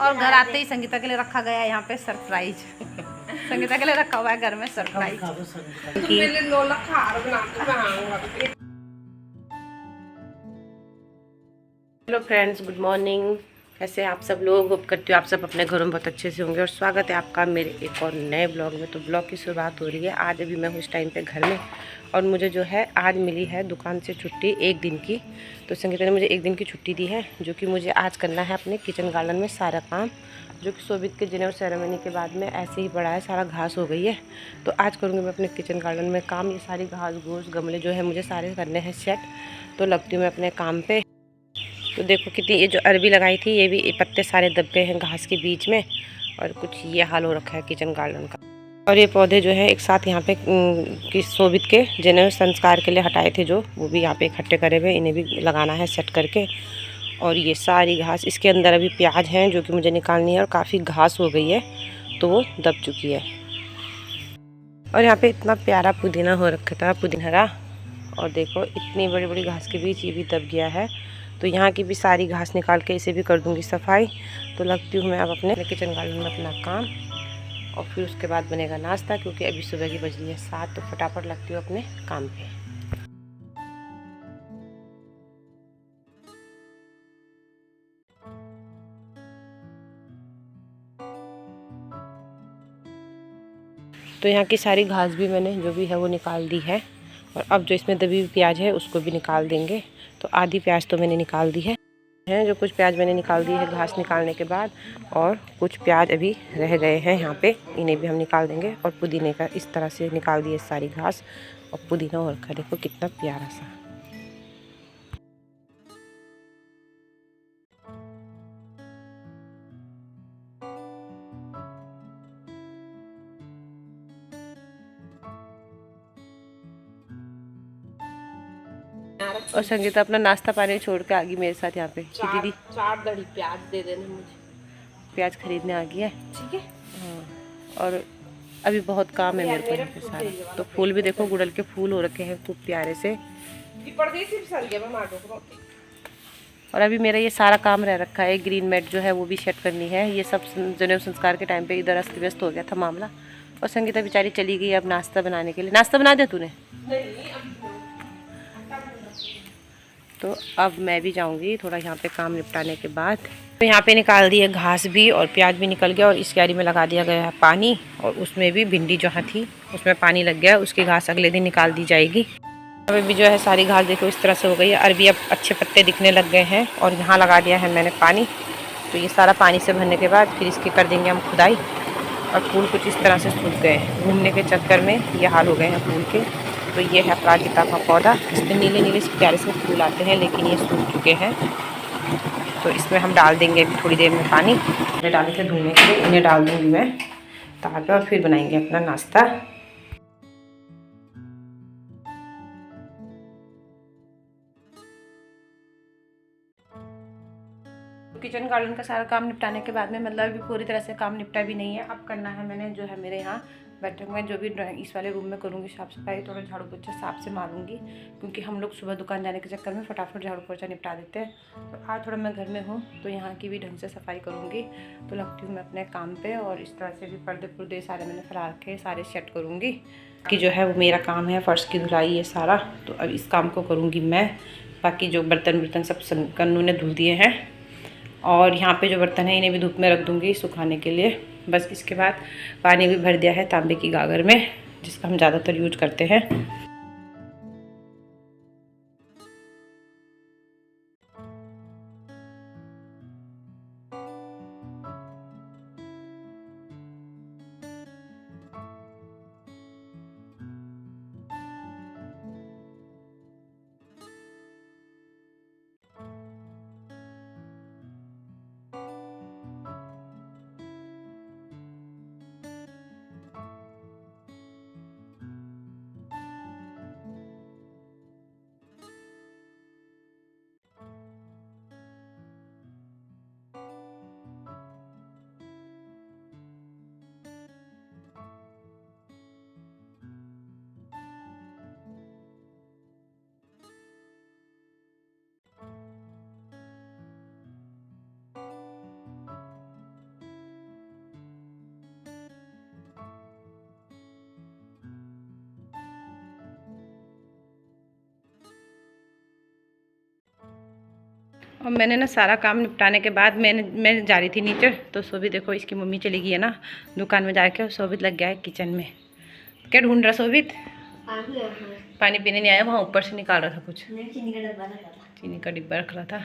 और घर आते ही संगीता के लिए रखा गया है यहाँ पे सरप्राइज। संगीता के लिए रखा हुआ है घर में surprise. Hello friends, good morning. कैसे आप सब लोग? होप करती हूँ आप सब अपने घरों में बहुत अच्छे से होंगे और स्वागत है आपका मेरे एक और नए ब्लॉग में। तो ब्लॉग की शुरुआत हो रही है। आज अभी मैं हूँ इस टाइम पे घर में और मुझे जो है आज मिली है दुकान से छुट्टी एक दिन की। तो संगीता ने मुझे एक दिन की छुट्टी दी है, जो कि मुझे आज करना है अपने किचन गार्डन में सारा काम, जो कि शोभित के जनेऊ सेरेमनी के बाद में ऐसे ही पड़ा है, सारा घास हो गई है। तो आज करूँगी मैं अपने किचन गार्डन में काम। ये सारी घास घूस गमले जो है मुझे सारे करने हैं सेट। तो लगती हूँ मैं अपने काम पे। तो देखो कितनी, ये जो अरबी लगाई थी ये भी पत्ते सारे दब गए हैं घास के बीच में, और कुछ ये हाल हो रखा है किचन गार्डन का। और ये पौधे जो है एक साथ यहाँ पे कि शोभित के जनेऊ संस्कार के लिए हटाए थे, जो वो भी यहाँ पे इकट्ठे करे हुए, इन्हें भी लगाना है सेट करके। और ये सारी घास, इसके अंदर अभी प्याज हैं जो कि मुझे निकालनी है, और काफ़ी घास हो गई है तो वो दब चुकी है। और यहाँ पे इतना प्यारा पुदीना हो रखा था, पुदीना हरा, और देखो इतनी बड़ी बड़ी घास के बीच ये भी दब गया है। तो यहाँ की भी सारी घास निकाल के इसे भी कर दूँगी सफाई। तो लगती हूँ मैं अब अपने किचन गार्डन में अपना काम, और फिर उसके बाद बनेगा नाश्ता, क्योंकि अभी सुबह की बज रही है 7। तो फटाफट लगती हूँ अपने काम पे। तो यहाँ की सारी घास भी मैंने जो भी है वो निकाल दी है, और अब जो इसमें दबी हुई प्याज है उसको भी निकाल देंगे। तो आधी प्याज तो मैंने निकाल दी है, जो कुछ प्याज मैंने निकाल दी है घास निकालने के बाद, और कुछ प्याज अभी रह गए हैं यहाँ पे, इन्हें भी हम निकाल देंगे। और पुदीने का इस तरह से निकाल दिए सारी घास, और पुदीना और रखा, देखो कितना प्यारा सा। और संगीता अपना नाश्ता पानी छोड़ के आ गई मेरे साथ यहाँ पे कि दीदी 4 दड़ी प्याज दे देना मुझे। प्याज खरीदने आ गई है। ठीक है। हाँ, और अभी बहुत काम है मेरे को यहाँ पे सारा। तो फूल भी देखो, गुड़हल के फूल हो रखे हैं खूब प्यारे से। और अभी मेरा ये सारा काम रह रखा है, ग्रीन मैट जो है वो भी सेट करनी है। ये सब जनेऊ संस्कार के टाइम पे इधर अस्त व्यस्त हो गया था मामला। और संगीता बेचारी चली गई अब नाश्ता बनाने के लिए। नाश्ता बना दिया तूने? तो अब मैं भी जाऊंगी थोड़ा यहाँ पे काम निपटाने के बाद। तो यहाँ पे निकाल दी है घास भी, और प्याज भी निकल गया, और इस क्यारी में लगा दिया गया है पानी। और उसमें भी भिंडी जहाँ थी उसमें पानी लग गया, उसकी घास अगले दिन निकाल दी जाएगी। अभी भी जो है सारी घास देखो इस तरह से हो गई है। अरबी अब अच्छे पत्ते दिखने लग गए हैं, और यहाँ लगा दिया है मैंने पानी। तो ये सारा पानी से भरने के बाद फिर इसकी कर देंगे हम खुदाई। और फूल कुछ इस तरह से सूख गए, घूमने के चक्कर में ये हाल हो गए हैं फूल के। तो ये है अपराजिता का पौधा, इसमें नीले नीले से प्यारे से फूल आते हैं, लेकिन ये सूख चुके हैं। तो इसमें हम डाल देंगे अभी थोड़ी देर में पानी। डाल के धोने के लिए इन्हें डाल दूँगी मैं तार पे, और फिर बनाएंगे अपना नाश्ता। किचन गार्डन का सारा काम निपटाने के बाद में, मतलब अभी पूरी तरह से काम निपटा भी नहीं है, अब करना है मैंने जो है मेरे यहाँ बैठक में जो भी ड्राइंग इस वाले रूम में करूँगी साफ़ सफाई, थोड़ा झाड़ू पोछा साफ से मारूंगी, क्योंकि हम लोग सुबह दुकान जाने के चक्कर में फटाफट झाड़ू पोछा निपटा देते हैं। तो आज थोड़ा मैं घर में हूँ तो यहाँ की भी ढंग से सफाई करूँगी। तो लगती हूँ मैं अपने काम पर, और इस तरह से भी पर्दे पुर्दे सारे मैंने फैला रखे, सारे सेट करूँगी कि जो है वो मेरा काम है फर्श की धुलाई ये सारा। तो अब इस काम को करूँगी मैं। बाकी जो बर्तन वर्तन सब कन्नू ने धुल दिए हैं, और यहाँ पे जो बर्तन है इन्हें भी धूप में रख दूँगी सुखाने के लिए। बस इसके बाद पानी भी भर दिया है तांबे की गागर में, जिसका हम ज़्यादातर यूज करते हैं। और मैंने ना सारा काम निपटाने के बाद मैं जा रही थी नीचे, तो शोभित देखो इसकी मम्मी चली गई है ना दुकान में जाके, और शोभित लग गया है किचन में। क्या ढूंढ रहा शोभित? पानी पीने नहीं आया, वहाँ ऊपर से निकाल रहा था कुछ, चीनी का डिब्बा रख रहा था।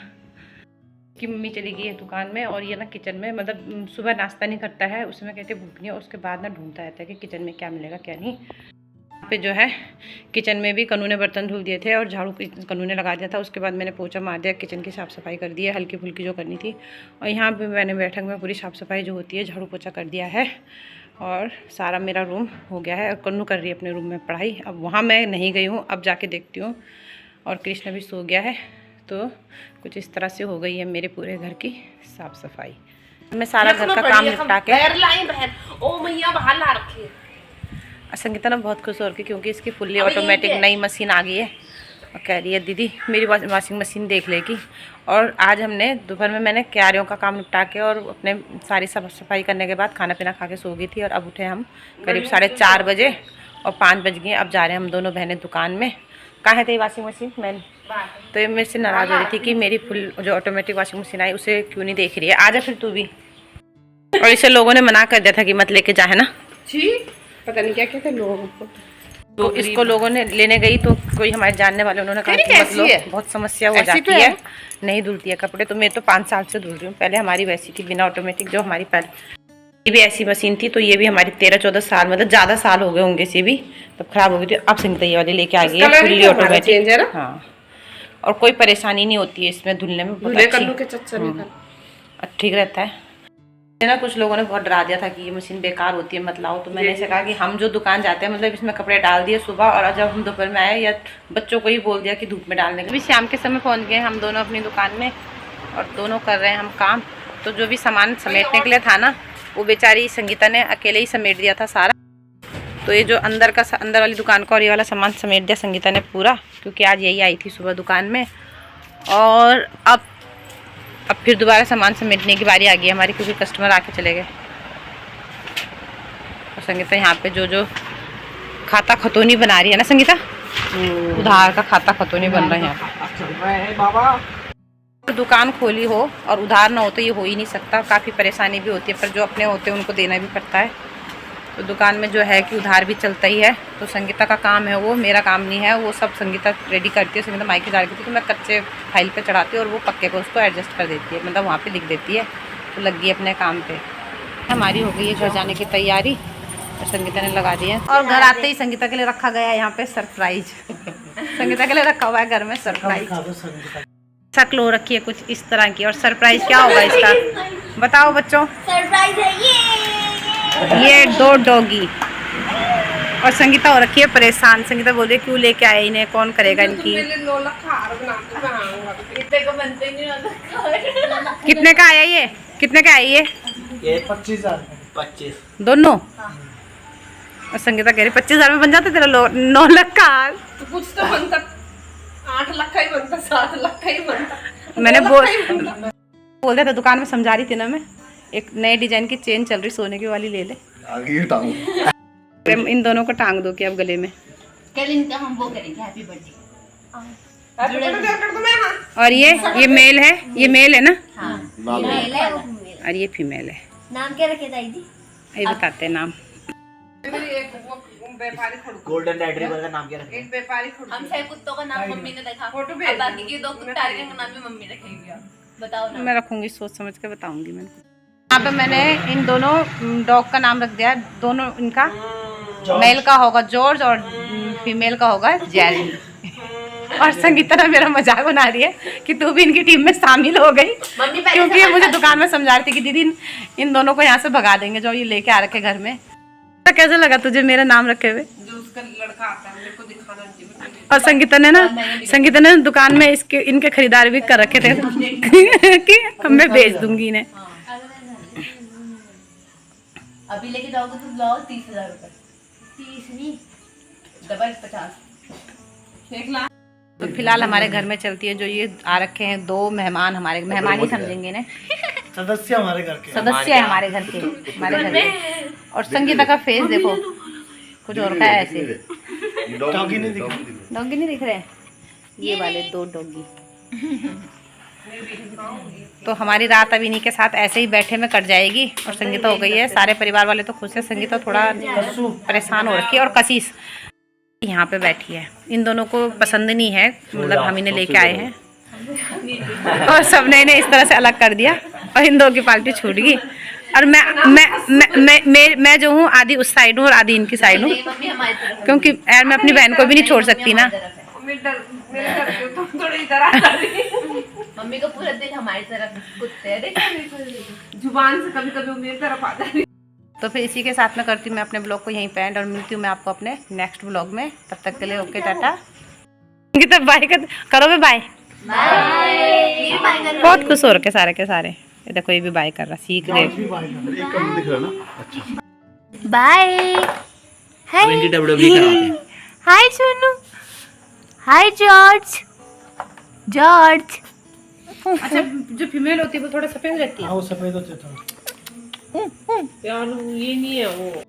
कि मम्मी चली गई है दुकान में, और ये ना किचन में, मतलब सुबह नाश्ता नहीं करता है, उसमें कहते भूख नहीं है, उसके बाद ना ढूंढता रहता है कि किचन में क्या मिलेगा क्या नहीं। यहाँ पे जो है किचन में भी कनू ने बर्तन धुल दिए थे और झाड़ू कनू ने लगा दिया था। उसके बाद मैंने पोछा मार दिया, किचन की साफ़ सफाई कर दी है हल्की फुल्की जो करनी थी। और यहाँ पे मैंने बैठक में पूरी साफ़ सफाई जो होती है झाड़ू पोछा कर दिया है, और सारा मेरा रूम हो गया है। और कन्नू कर रही है अपने रूम में पढ़ाई। अब वहाँ मैं नहीं गई हूँ, अब जाके देखती हूँ। और कृष्ण भी सो गया है। तो कुछ इस तरह से हो गई है मेरे पूरे घर की साफ़ सफाई। मैं सारा घर का काम निपटा के संगीता ना बहुत खुश हो रही, क्योंकि इसकी फुल्ली ऑटोमेटिक नई मशीन आ गई है। और कह रही है दीदी मेरी वॉशिंग मशीन देख लेगी। और आज हमने दोपहर में मैंने क्यारियों का काम निपटा के और अपने सारी साफ सफाई करने के बाद खाना पीना खा के सो गई थी। और अब उठे हम करीब 4:30 बजे और 5 बज गए। अब जा रहे हैं हम दोनों बहनें दुकान में। कहाँ है तेरी वॉशिंग मशीन? मैंने तो ये मेरे से नाराज़ हो रही थी कि मेरी फुल जो ऑटोमेटिक वॉशिंग मशीन आई उसे क्यों नहीं देख रही है। आजा फिर तू भी। और इसे लोगों ने मना कर दिया था कि मत लेके जा, है ना? पता नहीं क्या कहते लोगों को। तो इसको लोगों ने लेने गई तो कोई हमारे जानने वाले, उन्होंने कहा कि मत लो, बहुत समस्या हो जाती है, नहीं धुलती है कपड़े। तो मैं तो 5 साल से धुल रही हूँ। पहले हमारी वैसी थी बिना ऑटोमेटिक, जो हमारी पहले ये भी ऐसी मशीन थी। तो ये भी हमारी 13-14 साल, मतलब ज़्यादा साल हो गए होंगे इसे भी, तब खराब हो गई थी। अब संगीता ये वाली लेके आ गई है फुल्ली ऑटोमेटिक। हाँ, और कोई परेशानी नहीं होती है इसमें धुलने में, ठीक रहता है ना। कुछ लोगों ने बहुत डरा दिया था कि ये मशीन बेकार होती है, मत लाओ। तो मैंने ऐसे कहा कि हम जो दुकान जाते हैं, मतलब इसमें कपड़े डाल दिए सुबह, और जब हम दोपहर में आए या बच्चों को ही बोल दिया कि धूप में डालने के। अभी शाम के समय पहुंच गए हम दोनों अपनी दुकान में, और दोनों कर रहे हैं हम काम। तो जो भी सामान समेटने के लिए था ना, वो बेचारी संगीता ने अकेले ही समेट दिया था सारा। तो ये जो अंदर वाली दुकान का और ये वाला सामान समेट दिया संगीता ने पूरा, क्योंकि आज यही आई थी सुबह दुकान में। और अब फिर दोबारा सामान समेटने की बारी आ गई हमारी, क्योंकि कस्टमर आके चले गए। और संगीता यहाँ पे जो खाता खतौनी बना रही है ना संगीता, उधार का खाता खतौनी बन रहा है यहाँ पे। दुकान खोली हो और उधार ना हो तो ये हो ही नहीं सकता। काफ़ी परेशानी भी होती है, पर जो अपने होते हैं उनको देना भी पड़ता है। तो दुकान में जो है कि उधार भी चलता ही है। तो संगीता का काम है वो, मेरा काम नहीं है। वो सब संगीता रेडी करती है। संगीता माइक जा रही थी तो मैं कच्चे फाइल पे चढ़ाती हूँ और वो पक्के को उसको एडजस्ट कर देती है, मतलब वहाँ पे लिख देती है। तो लग गई अपने काम पे। हमारी हो गई है घर जाने की तैयारी, और संगीता ने लगा दी है। और घर आते ही संगीता के लिए रखा गया है यहाँ पे सरप्राइज। संगीता के लिए रखा हुआ है घर में सरप्राइज। शक्ल हो रखी है कुछ इस तरह की। और सरप्राइज क्या होगा इसका, बताओ बच्चों? सरप्राइज है ये 2 डॉगी। और संगीता हो रखी है परेशान। संगीता बोल रही है क्यों लेके आए इन्हें, कौन करेगा इनकी। कितने का आया ये? कितने का आया ये 25 दोनों। और संगीता कह रही 25,000 में बन जाता तेरा 9 लाख का। तो कुछ तो बनता, 8 लाख का ही बनता, 7 लाख का ही बनता। मैंने बोल दिया था दुकान में, समझा रही थी ना मैं। एक नए डिजाइन की चेन चल रही सोने की वाली, ले ले इन दोनों को टांग दो कि अब गले में। कल इनका हम वो करेंगे हैप्पी बर्थडे। और ये मेल है, ये मेल है ना? हाँ, ये मेल है वो फीमेल। और ये फीमेल है। नाम क्या रखे दादी? ये बताते हैं नाम। गोल्डन रिट्रीवर का नाम क्या रखे? हम 6 कुत्तों का नाम मम्मी ने रखा, बाकी के 2 कुत्ते का नाम भी मम्मी रखेगी। बताओ ना। मैं रखूंगी, सोच समझ के बताऊंगी। मैंने यहाँ पे मैंने इन दोनों डॉग का नाम रख दिया। दोनों इनका मेल का होगा जॉर्ज और फीमेल का होगा जेरी। और संगीता ना मेरा मजाक बना रही है कि तू भी इनकी टीम में शामिल हो गई, क्योंकि ये मुझे दुकान में समझा रही थी कि दीदी इन दोनों को यहाँ से भगा देंगे जो ये लेके आ रखे घर में। तो कैसा लगा तुझे मेरा नाम रखे हुए? जो उसका लड़का आता है मेरे को दिखाना चाहिए। और संगीता ने दुकान में इनके खरीदार भी कर रखे थे कि मैं बेच दूंगी इन्हें। अभी लेके जाओगे तो लाओ 30,000 रुपए। 30 नहीं, डबल 50, 1 लाख। तो फिलहाल हमारे घर में चलती है जो ये आ रखे हैं 2 मेहमान। हमारे मेहमान ही समझेंगे इन्हें, सदस्य हमारे घर के, सदस्य है हमारे घर के, हमारे घर के। और संगीता का फेस देखो कुछ और का है ऐसे। डॉगी नहीं दिख डॉगी नहीं दिख रहे, ये वाले 2 डॉगी। तो हमारी रात अब इन्हीं के साथ ऐसे ही बैठे में कट जाएगी। और संगीता हो गई है, सारे परिवार वाले तो खुश है, संगीता थोड़ा परेशान हो रखी है। और कशिश यहाँ पे बैठी है, इन दोनों को पसंद नहीं है, मतलब हम इन्हें लेके आए हैं और सबने इन्हें इस तरह से अलग कर दिया और इन दो की पार्टी छूट गई। और मैं जो हूँ आधी उस साइड हूँ और आधी इनकी साइड हूँ, मम्मी हमारी तरफ है। क्योंकि यार मैं अपनी बहन को भी नहीं छोड़ सकती ना। मम्मी को पूरा दिन हमारी तरफ कुत्ते हैं, देख जुबान से कभी कभी मेरी तरफ आ जाती। तो फिर इसी के साथ में करती हूँ मैं अपने ब्लॉग को यहीं पे एंड और मिलती हूँ मैं आपको अपने नेक्स्ट ब्लॉग में। तब तक के लिए ओके टाटा। तो बाय करो भी बाय। बहुत खुश हो रखे सारे के सारे। ये देखो ये भी बाय कर रहा, सीख गए। बाय। इनकी WWE कराते हैं। हाय सोनू। हाय जॉर्ज। जॉर्ज। अच्छा जो फीमेल होती है वो थोड़ा सफेद रहती है। हाँ वो सफेद होते थे। यार ये नहीं है वो।